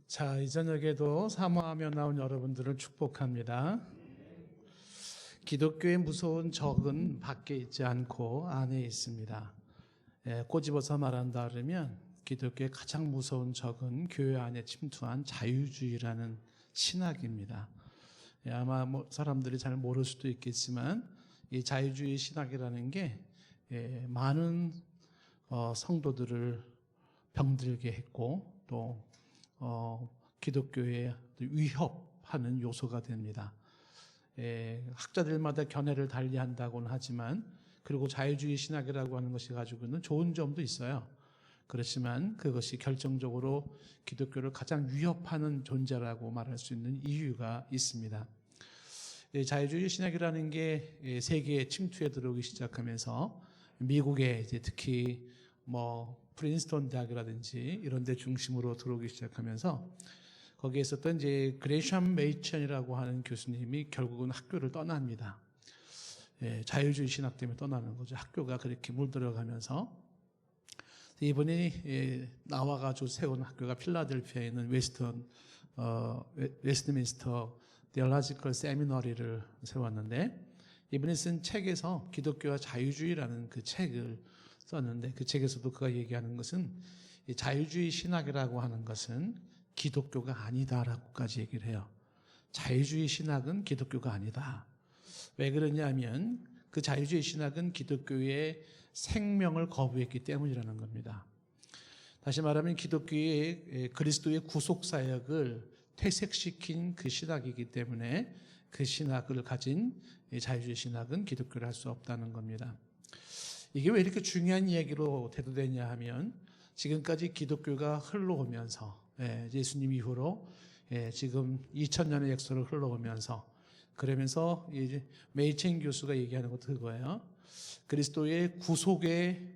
자, 이 저녁에도 사모하며 나온 여러분들을 축복합니다. 기독교의 무서운 적은 밖에 있지 않고 안에 있습니다. 꼬집어서 말한다 그러면 기독교의 가장 무서운 적은 교회 안에 침투한 자유주의라는 신학입니다. 아마 사람들이 잘 모를 수도 있겠지만 이 자유주의 신학이라는 게 많은 성도들을 병들게 했고 또 기독교에 위협하는 요소가 됩니다. 학자들마다 견해를 달리한다고는 하지만 그리고 자유주의 신학이라고 하는 것이 가지고는 좋은 점도 있어요. 그렇지만 그것이 결정적으로 기독교를 가장 위협하는 존재라고 말할 수 있는 이유가 있습니다. 자유주의 신학이라는 게 세계에 침투해 들어오기 시작하면서 미국에 이제 특히 프린스턴 대학이라든지 이런 데 중심으로 들어오기 시작하면서 거기에 있었던 이제 그레샴 메이천이라고 하는 교수님이 결국은 학교를 떠납니다. 자유주의 신학 때문에 떠나는 거죠. 학교가 그렇게 물들어가면서 이분이 나와가지고 세운 학교가 필라델피아에 있는 웨스트민스터 디얼라지컬 세미너리를 세웠는데 이분이 쓴 책에서 기독교와 자유주의라는 그 책을 썼는데 그 책에서도 그가 얘기하는 것은 자유주의 신학이라고 하는 것은 기독교가 아니다라고까지 얘기를 해요. 자유주의 신학은 기독교가 아니다. 왜 그러냐면 그 자유주의 신학은 기독교의 생명을 거부했기 때문이라는 겁니다. 다시 말하면 기독교의 그리스도의 구속사역을 퇴색시킨 그 신학이기 때문에 그 신학을 가진 자유주의 신학은 기독교를 할 수 없다는 겁니다. 이게 왜 이렇게 중요한 이야기로 대두되냐 하면 지금까지 기독교가 흘러오면서 예수님 이후로 지금 2000년의 역사를 흘러오면서 그러면서 이제 메이첸 교수가 얘기하는 것도 그거예요. 그리스도의 구속의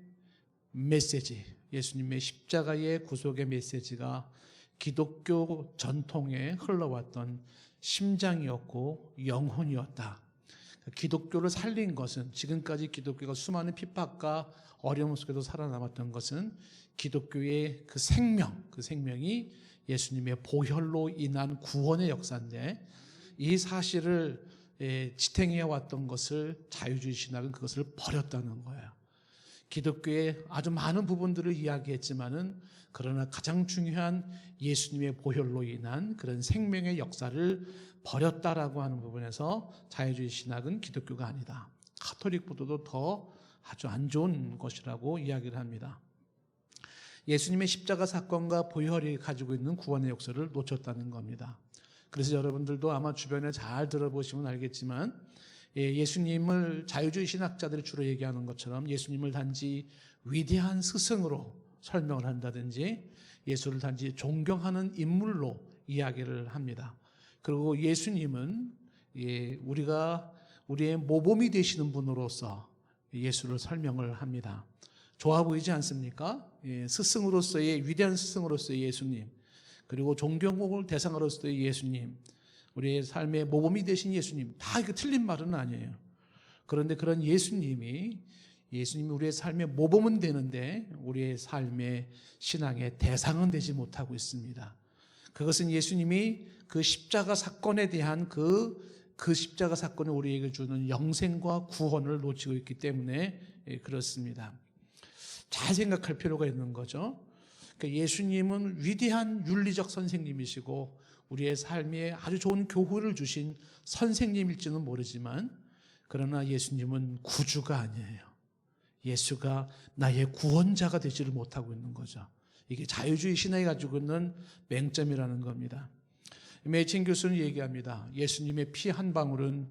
메시지, 예수님의 십자가의 구속의 메시지가 기독교 전통에 흘러왔던 심장이었고 영혼이었다. 기독교를 살린 것은 지금까지 기독교가 수많은 핍박과 어려움 속에도 살아남았던 것은 기독교의 그 생명이 예수님의 보혈로 인한 구원의 역사인데 이 사실을 지탱해 왔던 것을 자유주의 신학은 그것을 버렸다는 거예요. 기독교의 아주 많은 부분들을 이야기했지만은 그러나 가장 중요한 예수님의 보혈로 인한 그런 생명의 역사를 버렸다라고 하는 부분에서 자유주의 신학은 기독교가 아니다. 가톨릭보다도 더 아주 안 좋은 것이라고 이야기를 합니다. 예수님의 십자가 사건과 보혈이 가지고 있는 구원의 역사를 놓쳤다는 겁니다. 그래서 여러분들도 아마 주변에 잘 들어보시면 알겠지만 예수님을 자유주의 신학자들이 주로 얘기하는 것처럼 예수님을 단지 위대한 스승으로 설명을 한다든지 예수를 단지 존경하는 인물로 이야기를 합니다. 그리고 예수님은 우리의 모범이 되시는 분으로서 예수를 설명을 합니다. 좋아 보이지 않습니까? 스승으로서의 위대한 스승으로서의 예수님, 그리고 존경을 대상으로서의 예수님, 우리의 삶의 모범이 되신 예수님, 다 이거 틀린 말은 아니에요. 그런데 그런 예수님이 우리의 삶의 모범은 되는데 우리의 삶의 신앙의 대상은 되지 못하고 있습니다. 그것은 예수님이 그 십자가 사건에 대한 그 십자가 사건이 우리에게 주는 영생과 구원을 놓치고 있기 때문에 그렇습니다. 잘 생각할 필요가 있는 거죠. 그러니까 예수님은 위대한 윤리적 선생님이시고 우리의 삶에 아주 좋은 교훈을 주신 선생님일지는 모르지만 그러나 예수님은 구주가 아니에요. 예수가 나의 구원자가 되지를 못하고 있는 거죠. 이게 자유주의 신학이 가지고 있는 맹점이라는 겁니다. 메이첸 교수는 얘기합니다. 예수님의 피 한 방울은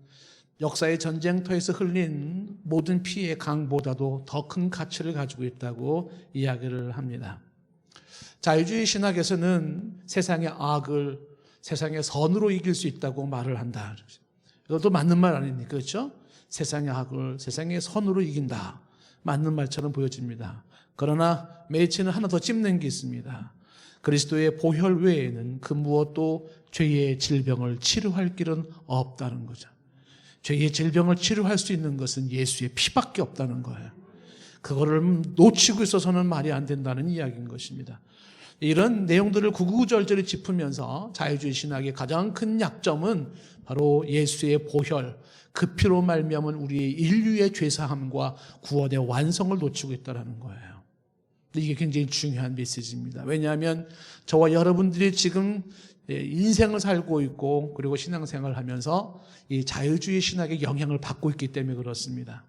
역사의 전쟁터에서 흘린 모든 피의 강보다도 더 큰 가치를 가지고 있다고 이야기를 합니다. 자유주의 신학에서는 세상의 악을 세상의 선으로 이길 수 있다고 말을 한다. 이것도 맞는 말 아닙니까? 그렇죠? 세상의 악을 세상의 선으로 이긴다. 맞는 말처럼 보여집니다. 그러나 메이첸은 하나 더 찝는 게 있습니다. 그리스도의 보혈 외에는 그 무엇도 죄의 질병을 치료할 길은 없다는 거죠. 죄의 질병을 치료할 수 있는 것은 예수의 피밖에 없다는 거예요. 그거를 놓치고 있어서는 말이 안 된다는 이야기인 것입니다. 이런 내용들을 구구절절히 짚으면서 자유주의 신학의 가장 큰 약점은 바로 예수의 보혈, 그 피로 말미암은 우리의 인류의 죄사함과 구원의 완성을 놓치고 있다는 거예요. 이게 굉장히 중요한 메시지입니다. 왜냐하면 저와 여러분들이 지금 인생을 살고 있고 그리고 신앙생활을 하면서 이 자유주의 신학의 영향을 받고 있기 때문에 그렇습니다.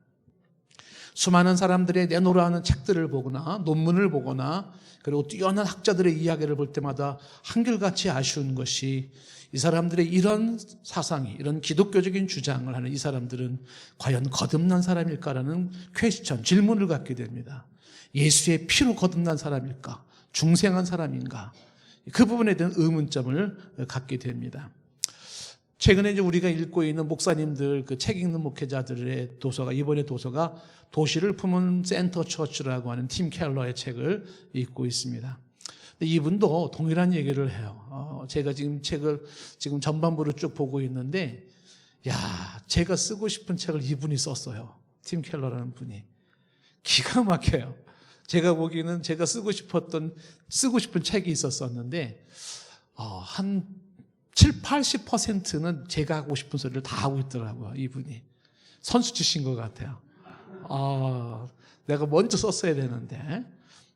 수많은 사람들의 내놓으라는 책들을 보거나 논문을 보거나 그리고 뛰어난 학자들의 이야기를 볼 때마다 한결같이 아쉬운 것이 이 사람들의 이런 사상이, 이런 기독교적인 주장을 하는 이 사람들은 과연 거듭난 사람일까라는 퀘스천, 질문을 갖게 됩니다. 예수의 피로 거듭난 사람일까? 중생한 사람인가? 그 부분에 대한 의문점을 갖게 됩니다. 최근에 이제 우리가 읽고 있는 목사님들, 그 책 읽는 목회자들의 도서가, 이번에 도서가 도시를 품은 센터 처치라고 하는 팀 켈러의 책을 읽고 있습니다. 근데 이분도 동일한 얘기를 해요. 제가 지금 책을 지금 전반부를 쭉 보고 있는데, 제가 쓰고 싶은 책을 이분이 썼어요. 팀 켈러라는 분이. 기가 막혀요. 제가 보기에는 제가 쓰고 싶은 책이 있었었는데, 한 70~80%는 제가 하고 싶은 소리를 다 하고 있더라고요, 이분이. 선수 치신 것 같아요. 내가 먼저 썼어야 되는데.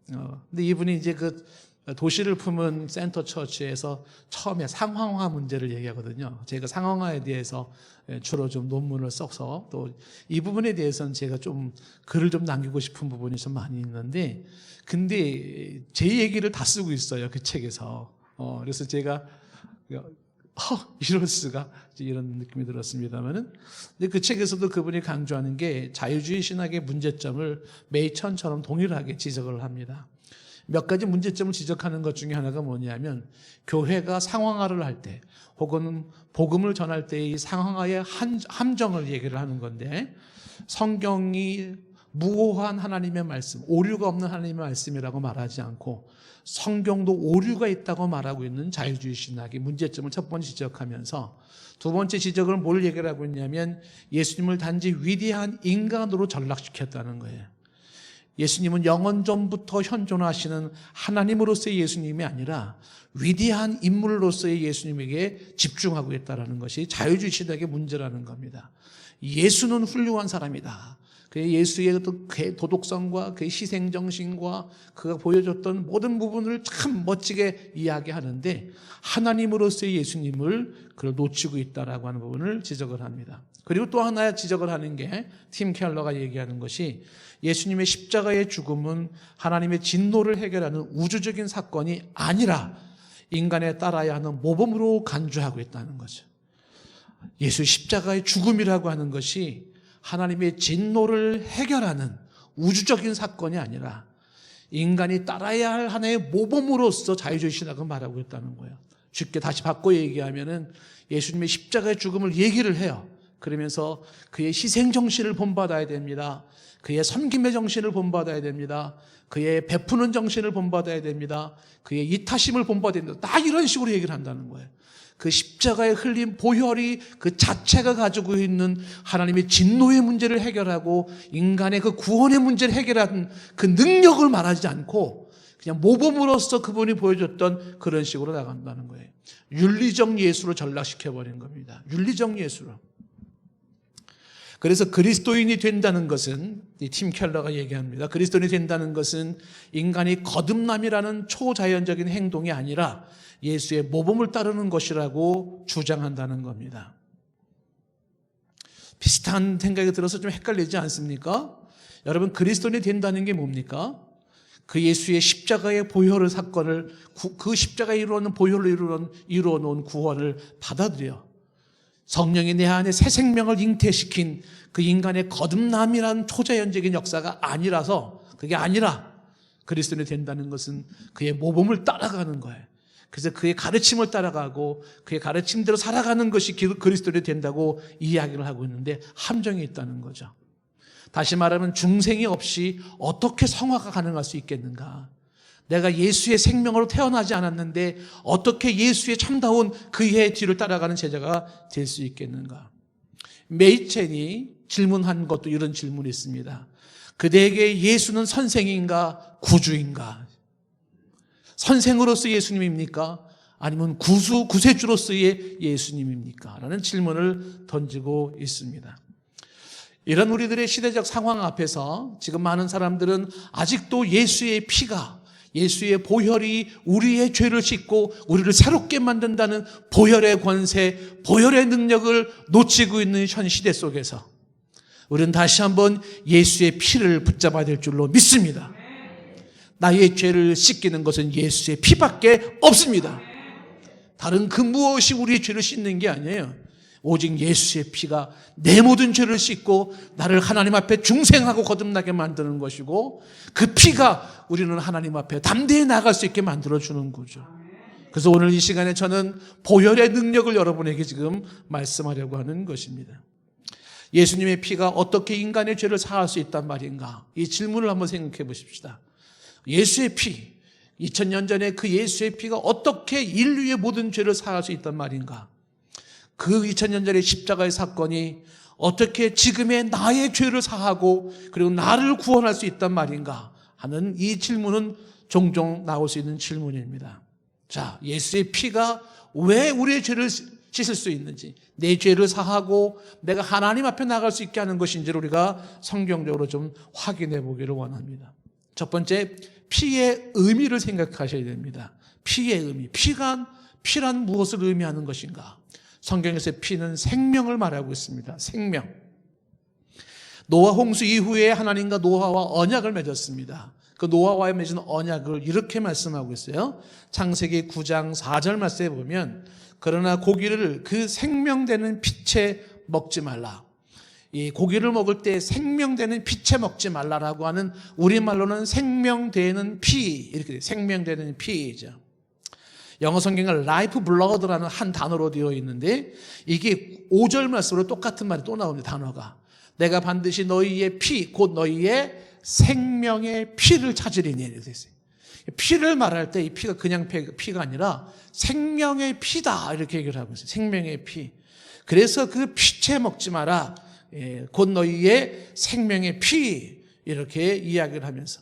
근데 이분이 이제 그 도시를 품은 센터 처치에서 처음에 상황화 문제를 얘기하거든요. 제가 상황화에 대해서 주로 좀 논문을 써서 또 이 부분에 대해서는 제가 좀 글을 좀 남기고 싶은 부분이 좀 많이 있는데, 근데 제 얘기를 다 쓰고 있어요, 그 책에서. 그래서 제가 이럴 수가, 이런 느낌이 들었습니다만은, 근데 그 책에서도 그분이 강조하는 게 자유주의 신학의 문제점을 메이천처럼 동일하게 지적을 합니다. 몇 가지 문제점을 지적하는 것 중에 하나가 뭐냐면, 교회가 상황화를 할 때 혹은 복음을 전할 때 이 상황화의 함정을 얘기를 하는 건데, 성경이 무오한 하나님의 말씀, 오류가 없는 하나님의 말씀이라고 말하지 않고 성경도 오류가 있다고 말하고 있는 자유주의 신학의 문제점을 첫 번째 지적하면서, 두 번째 지적은 뭘 얘기를 하고 있냐면 예수님을 단지 위대한 인간으로 전락시켰다는 거예요. 예수님은 영원 전부터 현존하시는 하나님으로서의 예수님이 아니라 위대한 인물로서의 예수님에게 집중하고 있다는 것이 자유주의 신학의 문제라는 겁니다. 예수는 훌륭한 사람이다. 그의 예수의 도덕성과 그의 희생정신과 그가 보여줬던 모든 부분을 참 멋지게 이야기하는데, 하나님으로서의 예수님을 놓치고 있다라고 하는 부분을 지적을 합니다. 그리고 또 하나 지적을 하는 게, 팀 켈러가 얘기하는 것이, 예수님의 십자가의 죽음은 하나님의 진노를 해결하는 우주적인 사건이 아니라 인간에 따라야 하는 모범으로 간주하고 있다는 거죠. 예수의 십자가의 죽음이라고 하는 것이 하나님의 진노를 해결하는 우주적인 사건이 아니라 인간이 따라야 할 하나의 모범으로서 자유주의 신학은 말하고 있다는 거예요. 쉽게 다시 바꿔 얘기하면은 예수님의 십자가의 죽음을 얘기를 해요. 그러면서 그의 희생 정신을 본받아야 됩니다. 그의 섬김의 정신을 본받아야 됩니다. 그의 베푸는 정신을 본받아야 됩니다. 그의 이타심을 본받아야 됩니다. 딱 이런 식으로 얘기를 한다는 거예요. 그 십자가에 흘린 보혈이 그 자체가 가지고 있는 하나님의 진노의 문제를 해결하고 인간의 그 구원의 문제를 해결하는 그 능력을 말하지 않고 그냥 모범으로서 그분이 보여줬던 그런 식으로 나간다는 거예요. 윤리적 예수로 전락시켜버린 겁니다. 윤리적 예수로. 그래서 그리스도인이 된다는 것은, 이 팀 켈러가 얘기합니다. 그리스도인이 된다는 것은 인간이 거듭남이라는 초자연적인 행동이 아니라 예수의 모범을 따르는 것이라고 주장한다는 겁니다. 비슷한 생각이 들어서 좀 헷갈리지 않습니까? 여러분, 그리스도인이 된다는 게 뭡니까? 그 예수의 십자가의 보혈의 사건을, 그 십자가에 이루어놓은 보혈로 이루어놓은 구원을 받아들여 성령이 내 안에 새 생명을 잉태시킨 그 인간의 거듭남이라는 초자연적인 역사가 아니라서, 그게 아니라 그리스도인이 된다는 것은 그의 모범을 따라가는 거예요. 그래서 그의 가르침을 따라가고 그의 가르침대로 살아가는 것이 그리스도인이 된다고 이야기를 하고 있는데 함정이 있다는 거죠. 다시 말하면 중생이 없이 어떻게 성화가 가능할 수 있겠는가? 내가 예수의 생명으로 태어나지 않았는데 어떻게 예수의 참다운 그의 뒤를 따라가는 제자가 될 수 있겠는가? 메이첸이 질문한 것도 이런 질문이 있습니다. 그대에게 예수는 선생인가 구주인가? 선생으로서 예수님입니까? 아니면 구세주로서의 예수님입니까? 라는 질문을 던지고 있습니다. 이런 우리들의 시대적 상황 앞에서 지금 많은 사람들은 아직도 예수의 피가, 예수의 보혈이 우리의 죄를 씻고 우리를 새롭게 만든다는 보혈의 권세, 보혈의 능력을 놓치고 있는 현 시대 속에서 우리는 다시 한번 예수의 피를 붙잡아야 될 줄로 믿습니다. 나의 죄를 씻기는 것은 예수의 피밖에 없습니다. 다른 그 무엇이 우리의 죄를 씻는 게 아니에요. 오직 예수의 피가 내 모든 죄를 씻고 나를 하나님 앞에 중생하고 거듭나게 만드는 것이고, 그 피가 우리는 하나님 앞에 담대히 나갈 수 있게 만들어주는 거죠. 그래서 오늘 이 시간에 저는 보혈의 능력을 여러분에게 지금 말씀하려고 하는 것입니다. 예수님의 피가 어떻게 인간의 죄를 사할 수 있단 말인가? 이 질문을 한번 생각해 보십시다. 예수의 피, 2000년 전에 그 예수의 피가 어떻게 인류의 모든 죄를 사할 수 있단 말인가? 그 2000년 전의 십자가의 사건이 어떻게 지금의 나의 죄를 사하고 그리고 나를 구원할 수 있단 말인가 하는 이 질문은 종종 나올 수 있는 질문입니다. 자, 예수의 피가 왜 우리의 죄를 씻을 수 있는지, 내 죄를 사하고 내가 하나님 앞에 나갈 수 있게 하는 것인지를 우리가 성경적으로 좀 확인해 보기를 원합니다. 첫 번째, 피의 의미를 생각하셔야 됩니다. 피의 의미, 피란 무엇을 의미하는 것인가? 성경에서 피는 생명을 말하고 있습니다. 생명. 노아 홍수 이후에 하나님과 노아와 언약을 맺었습니다. 그 노아와의 맺은 언약을 이렇게 말씀하고 있어요. 창세기 9장 4절 말씀에 보면, 그러나 고기를 그 생명되는 빛에 먹지 말라. 이 고기를 먹을 때 생명되는 빛에 먹지 말라라고 하는, 우리말로는 생명되는 피, 이렇게 돼요. 생명되는 피이죠. 영어 성경은 life blood라는 한 단어로 되어 있는데, 이게 5절 말씀으로 똑같은 말이 또 나옵니다. 단어가. 내가 반드시 너희의 피, 곧 너희의 생명의 피를 찾으리니, 이렇게 됐어요. 피를 말할 때 이 피가 그냥 피가 아니라 생명의 피다, 이렇게 얘기를 하고 있어요. 생명의 피. 그래서 그 피채 먹지 마라. 곧 너희의 생명의 피, 이렇게 이야기를 하면서,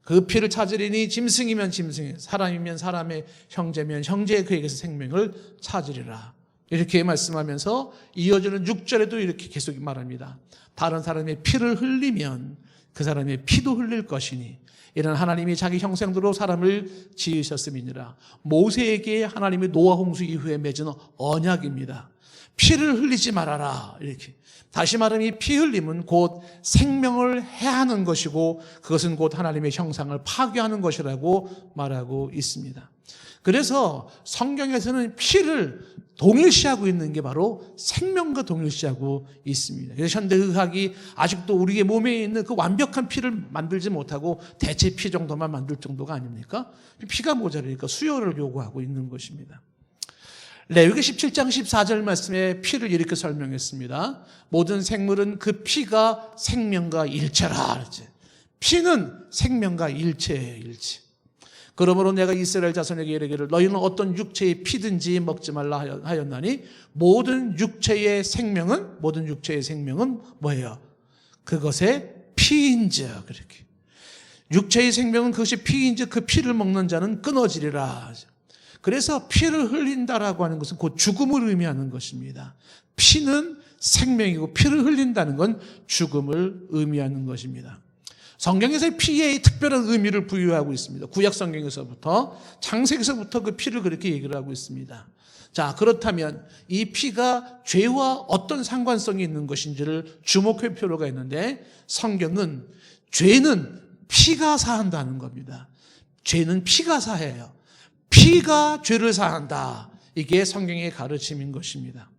그 피를 찾으리니 짐승이면 짐승, 사람이면 사람의 형제면 형제의 그에게서 생명을 찾으리라. 이렇게 말씀하면서 이어지는 6절에도 이렇게 계속 말합니다. 다른 사람의 피를 흘리면 그 사람의 피도 흘릴 것이니, 이런 하나님이 자기 형상대로 사람을 지으셨음이니라. 모세에게 하나님이 노아 홍수 이후에 맺은 언약입니다. 피를 흘리지 말아라, 이렇게. 다시 말하면 이 피 흘림은 곧 생명을 해하는 것이고, 그것은 곧 하나님의 형상을 파괴하는 것이라고 말하고 있습니다. 그래서 성경에서는 피를 동일시하고 있는 게 바로 생명과 동일시하고 있습니다. 그래서 현대의학이 아직도 우리의 몸에 있는 그 완벽한 피를 만들지 못하고 대체 피 정도만 만들 정도가 아닙니까? 피가 모자라니까 수요를 요구하고 있는 것입니다. 레위기 17장 14절 말씀에 피를 이렇게 설명했습니다. 모든 생물은 그 피가 생명과 일체라. 피는 생명과 일체예요, 일체. 그러므로 내가 이스라엘 자손에게 이르기를, 너희는 어떤 육체의 피든지 먹지 말라 하였나니, 모든 육체의 생명은 뭐예요? 그것의 피인즉. 그렇게. 육체의 생명은 그것이 피인즉 그 피를 먹는 자는 끊어지리라. 그래서 피를 흘린다라고 하는 것은 곧 죽음을 의미하는 것입니다. 피는 생명이고 피를 흘린다는 건 죽음을 의미하는 것입니다. 성경에서 피에 특별한 의미를 부여하고 있습니다. 구약 성경에서부터, 창세기서부터 그 피를 그렇게 얘기를 하고 있습니다. 자, 그렇다면 이 피가 죄와 어떤 상관성이 있는 것인지를 주목할 필요가 있는데, 성경은 죄는 피가 사한다는 겁니다. 죄는 피가 사해요. 피가 죄를 사한다. 이게 성경의 가르침인 것입니다.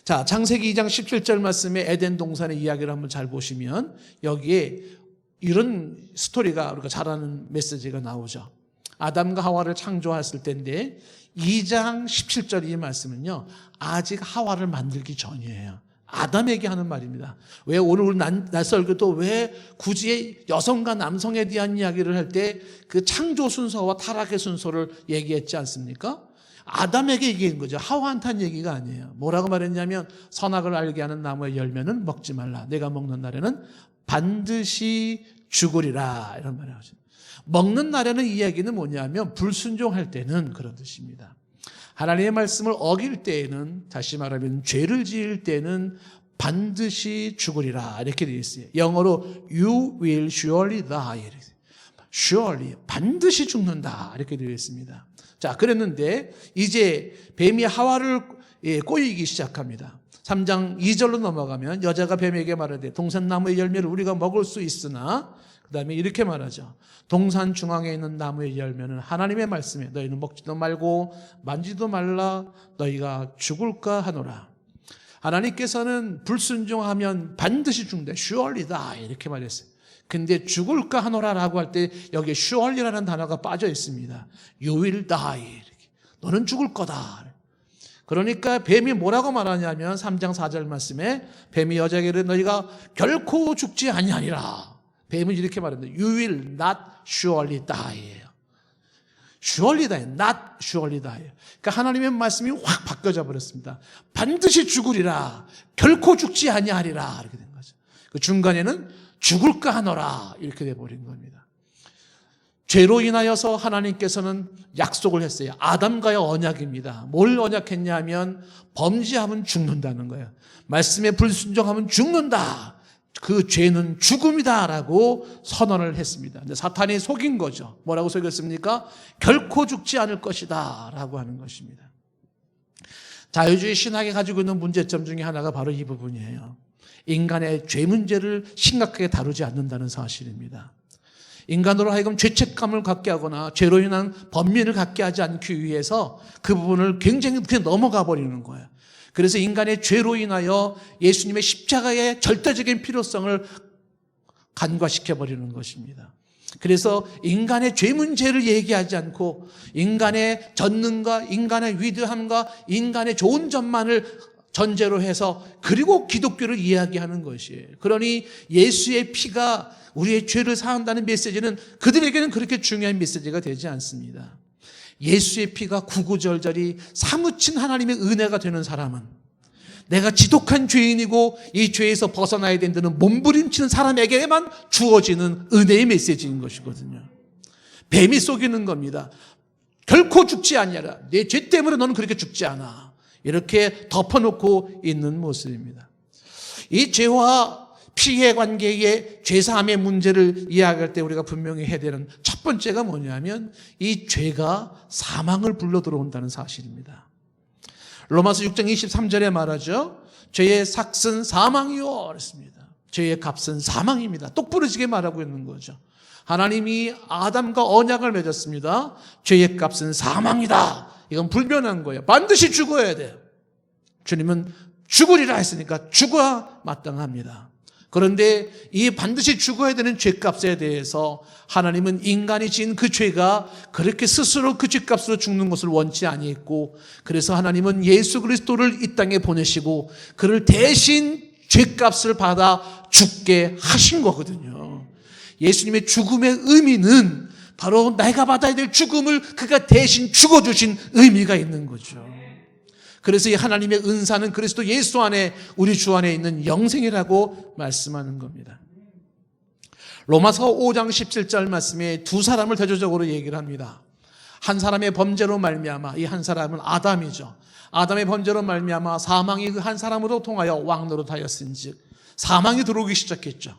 자, 창세기 2장 17절 말씀에 에덴 동산의 이야기를 한번 잘 보시면 여기에 이런 스토리가, 우리가 잘 아는 메시지가 나오죠. 아담과 하와를 창조했을 때인데 2장 17절 이 말씀은요, 아직 하와를 만들기 전이에요. 아담에게 하는 말입니다. 왜 오늘 낯설게도 왜 굳이 여성과 남성에 대한 이야기를 할 때 그 창조 순서와 타락의 순서를 얘기했지 않습니까? 아담에게 얘기한 거죠. 하와한테 한 얘기가 아니에요. 뭐라고 말했냐면, 선악을 알게 하는 나무의 열매는 먹지 말라. 내가 먹는 날에는 반드시 죽으리라. 이런 말을 하죠. 먹는 날에는 이야기는 뭐냐면 불순종할 때는 그런 뜻입니다. 하나님의 말씀을 어길 때에는, 다시 말하면 죄를 지을 때는 반드시 죽으리라 이렇게 되어 있어요. 영어로 You will surely die. surely, 반드시 죽는다 이렇게 되어 있습니다. 자, 그랬는데 이제 뱀이 하와를 꼬이기 시작합니다. 3장 2절로 넘어가면 여자가 뱀에게 말하되 동산나무의 열매를 우리가 먹을 수 있으나, 그 다음에 이렇게 말하죠. 동산 중앙에 있는 나무의 열매는 하나님의 말씀에 너희는 먹지도 말고 만지도 말라 너희가 죽을까 하노라. 하나님께서는 불순종하면 반드시 죽는다. surely die 이렇게 말했어요. 근데 죽을까 하노라라고 할 때 여기에 surely라는 단어가 빠져 있습니다. You will die. 이렇게. 너는 죽을 거다. 그러니까 뱀이 뭐라고 말하냐면 3장 4절 말씀에 뱀이 여자에게 너희가 결코 죽지 아니하리라. 뱀은 이렇게 말합니다. You will not surely die. surely die, not surely die. 그러니까 하나님의 말씀이 확 바뀌어져 버렸습니다. 반드시 죽으리라. 결코 죽지 아니하리라. 이렇게 된 거죠. 그 중간에는 죽을까 하노라 이렇게 돼버린 겁니다. 죄로 인하여서 하나님께서는 약속을 했어요. 아담과의 언약입니다. 뭘 언약했냐면 범죄하면 죽는다는 거예요. 말씀에 불순종하면 죽는다. 그 죄는 죽음이다라고 선언을 했습니다. 근데 사탄이 속인 거죠. 뭐라고 속였습니까? 결코 죽지 않을 것이다 라고 하는 것입니다. 자유주의 신학이 가지고 있는 문제점 중에 하나가 바로 이 부분이에요. 인간의 죄 문제를 심각하게 다루지 않는다는 사실입니다. 인간으로 하여금 죄책감을 갖게 하거나 죄로 인한 번민을 갖게 하지 않기 위해서 그 부분을 굉장히 그냥 넘어가 버리는 거예요. 그래서 인간의 죄로 인하여 예수님의 십자가의 절대적인 필요성을 간과시켜 버리는 것입니다. 그래서 인간의 죄 문제를 얘기하지 않고 인간의 전능과 인간의 위대함과 인간의 좋은 점만을 전제로 해서 그리고 기독교를 이야기하는 것이에요. 그러니 예수의 피가 우리의 죄를 사한다는 메시지는 그들에게는 그렇게 중요한 메시지가 되지 않습니다. 예수의 피가 구구절절히 사무친 하나님의 은혜가 되는 사람은, 내가 지독한 죄인이고 이 죄에서 벗어나야 된다는 몸부림치는 사람에게만 주어지는 은혜의 메시지인 것이거든요. 뱀이 속이는 겁니다. 결코 죽지 않냐라. 내 죄 때문에 너는 그렇게 죽지 않아. 이렇게 덮어놓고 있는 모습입니다. 이 죄와 피해 관계의 죄사함의 문제를 이야기할 때 우리가 분명히 해야 되는 첫 번째가 뭐냐면 이 죄가 사망을 불러 들어온다는 사실입니다. 로마서 6장 23절에 말하죠. 죄의 삭은 사망이요 그랬습니다. 죄의 값은 사망입니다. 똑부러지게 말하고 있는 거죠. 하나님이 아담과 언약을 맺었습니다. 죄의 값은 사망이다. 이건 불변한 거예요. 반드시 죽어야 돼요. 주님은 죽으리라 했으니까 죽어야 마땅합니다. 그런데 이 반드시 죽어야 되는 죄값에 대해서 하나님은 인간이 지은 그 죄가 그렇게 스스로 그 죄값으로 죽는 것을 원치 아니했고, 그래서 하나님은 예수 그리스도를 이 땅에 보내시고 그를 대신 죄값을 받아 죽게 하신 거거든요. 예수님의 죽음의 의미는 바로 내가 받아야 될 죽음을 그가 대신 죽어주신 의미가 있는 거죠. 그래서 이 하나님의 은사는 그리스도 예수 안에, 우리 주 안에 있는 영생이라고 말씀하는 겁니다. 로마서 5장 17절 말씀에 두 사람을 대조적으로 얘기를 합니다. 한 사람의 범죄로 말미암아, 이 한 사람은 아담이죠. 아담의 범죄로 말미암아 사망이 그 한 사람으로 통하여 왕노릇하였은즉 사망이 들어오기 시작했죠.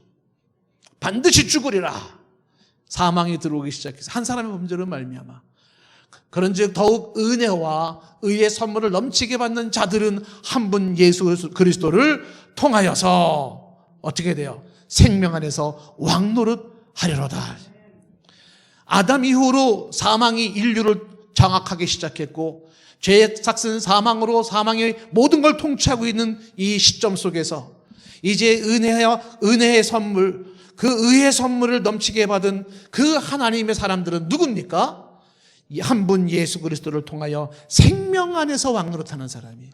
반드시 죽으리라. 사망이 들어오기 시작해서 한 사람의 범죄로 말미암아. 그런즉 더욱 은혜와 의의 선물을 넘치게 받는 자들은 한 분 예수 그리스도를 통하여서 어떻게 돼요? 생명 안에서 왕노릇하리로다. 아담 이후로 사망이 인류를 장악하기 시작했고, 죄의 삭은 사망으로 사망의 모든 걸 통치하고 있는 이 시점 속에서 이제 은혜의 선물, 그 의의 선물을 넘치게 받은 그 하나님의 사람들은 누굽니까? 한 분 예수 그리스도를 통하여 생명 안에서 왕노릇하는 사람이,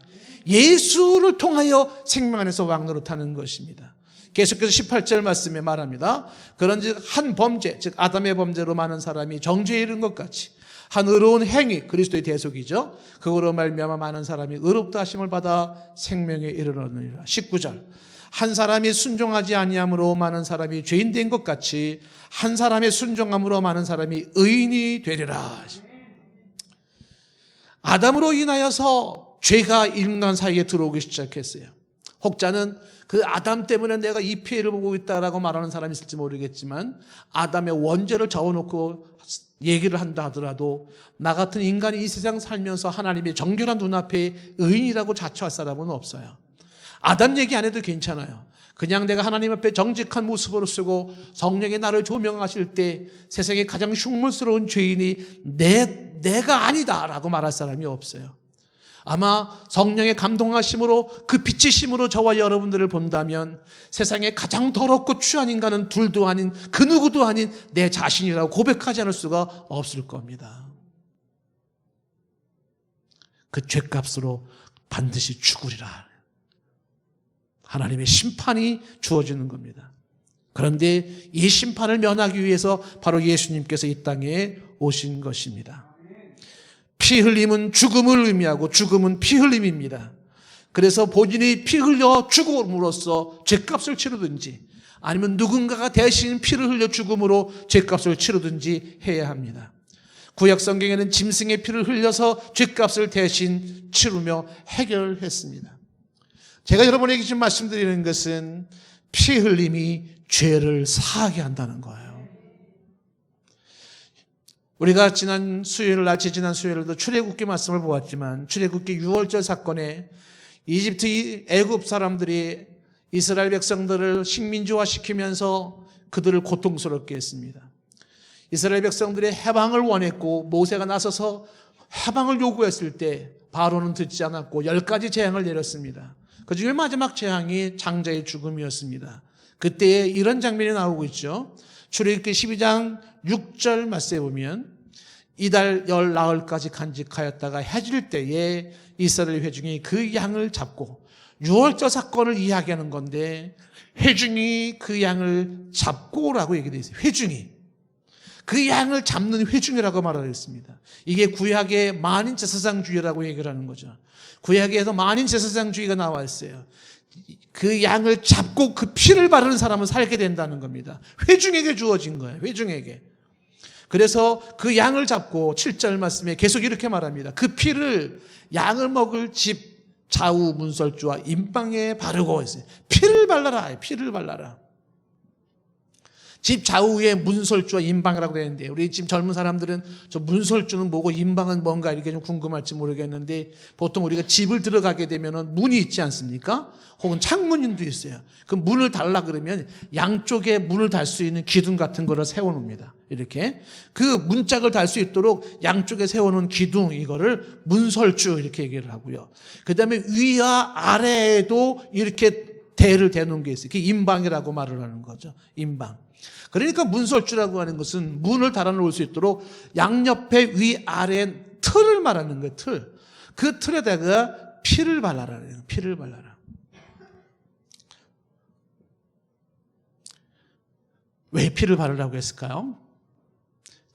예수를 통하여 생명 안에서 왕노릇하는 것입니다. 계속해서 18절 말씀에 말합니다. 그런즉 한 범죄, 즉 아담의 범죄로 많은 사람이 정죄에 이른 것 같이 한 의로운 행위, 그리스도의 대속이죠. 그거로 말미암아 많은 사람이 의롭다 하심을 받아 생명에 이르러느니라. 19절 한 사람이 순종하지 아니함으로 많은 사람이 죄인 된 것 같이 한 사람의 순종함으로 많은 사람이 의인이 되리라. 아담으로 인하여서 죄가 인간 사이에 들어오기 시작했어요. 혹자는 그 아담 때문에 내가 이 피해를 보고 있다라고 말하는 사람이 있을지 모르겠지만 아담의 원죄를 적어놓고 얘기를 한다 하더라도 나 같은 인간이 이 세상 살면서 하나님의 정결한 눈앞에 의인이라고 자처할 사람은 없어요. 아담 얘기 안 해도 괜찮아요. 그냥 내가 하나님 앞에 정직한 모습으로 쓰고 성령이 나를 조명하실 때 세상에 가장 흉물스러운 죄인이 내가 아니다라고 말할 사람이 없어요. 아마 성령의 감동하심으로 그 빛이심으로 저와 여러분들을 본다면 세상에 가장 더럽고 추한 인간은 둘도 아닌 그 누구도 아닌 내 자신이라고 고백하지 않을 수가 없을 겁니다. 그 죄값으로 반드시 죽으리라. 하나님의 심판이 주어지는 겁니다. 그런데 이 심판을 면하기 위해서 바로 예수님께서 이 땅에 오신 것입니다. 피 흘림은 죽음을 의미하고 죽음은 피 흘림입니다. 그래서 본인이 피 흘려 죽음으로써 죄값을 치르든지 아니면 누군가가 대신 피를 흘려 죽음으로 죄값을 치르든지 해야 합니다. 구약 성경에는 짐승의 피를 흘려서 죄값을 대신 치르며 해결했습니다. 제가 여러분에게 지금 말씀드리는 것은 피 흘림이 죄를 사하게 한다는 거예요. 우리가 지난 수요일도 출애굽기 말씀을 보았지만 출애굽기 6월절 사건에 이집트 애굽 사람들이 이스라엘 백성들을 식민지화시키면서 그들을 고통스럽게 했습니다. 이스라엘 백성들의 해방을 원했고 모세가 나서서 해방을 요구했을 때 바로는 듣지 않았고 10가지 재앙을 내렸습니다. 그중에 마지막 재앙이 장자의 죽음이었습니다. 그때 이런 장면이 나오고 있죠. 출애굽기 12장 6절 말씀에 보면 이달 열 나흘까지 간직하였다가 해질 때에 이스라엘 회중이 그 양을 잡고 6월절 사건을 이야기하는 건데 회중이 그 양을 잡고라고 얘기되어 있어요. 회중이. 그 양을 잡는 회중이라고 말하고 있습니다. 이게 구약의 만인 제사장주의라고 얘기를 하는 거죠. 구약에서 만인 제사장주의가 나와 있어요. 그 양을 잡고 그 피를 바르는 사람은 살게 된다는 겁니다. 회중에게 주어진 거예요. 회중에게. 그래서 그 양을 잡고 7절 말씀에 계속 이렇게 말합니다. 그 피를 양을 먹을 집 좌우 문설주와 임방에 바르고 있어요. 피를 발라라. 피를 발라라. 집 좌우에 문설주와 임방이라고 되는데 우리 지금 젊은 사람들은 저 문설주는 뭐고 임방은 뭔가 이렇게 좀 궁금할지 모르겠는데 보통 우리가 집을 들어가게 되면 문이 있지 않습니까? 혹은 창문도 있어요. 그 문을 달라 그러면 양쪽에 문을 달 수 있는 기둥 같은 거를 세워놓습니다. 이렇게 그 문짝을 달 수 있도록 양쪽에 세워놓은 기둥 이거를 문설주 이렇게 얘기를 하고요. 그 다음에 위와 아래에도 이렇게 대를 대놓은 게 있어요. 그게 임방이라고 말을 하는 거죠. 임방. 그러니까 문설주라고 하는 것은 문을 달아놓을 수 있도록 양옆에 위아래 틀을 말하는 거예요. 틀. 그 틀에다가 피를 발라라. 피를 발라라. 왜 피를 바르라고 했을까요?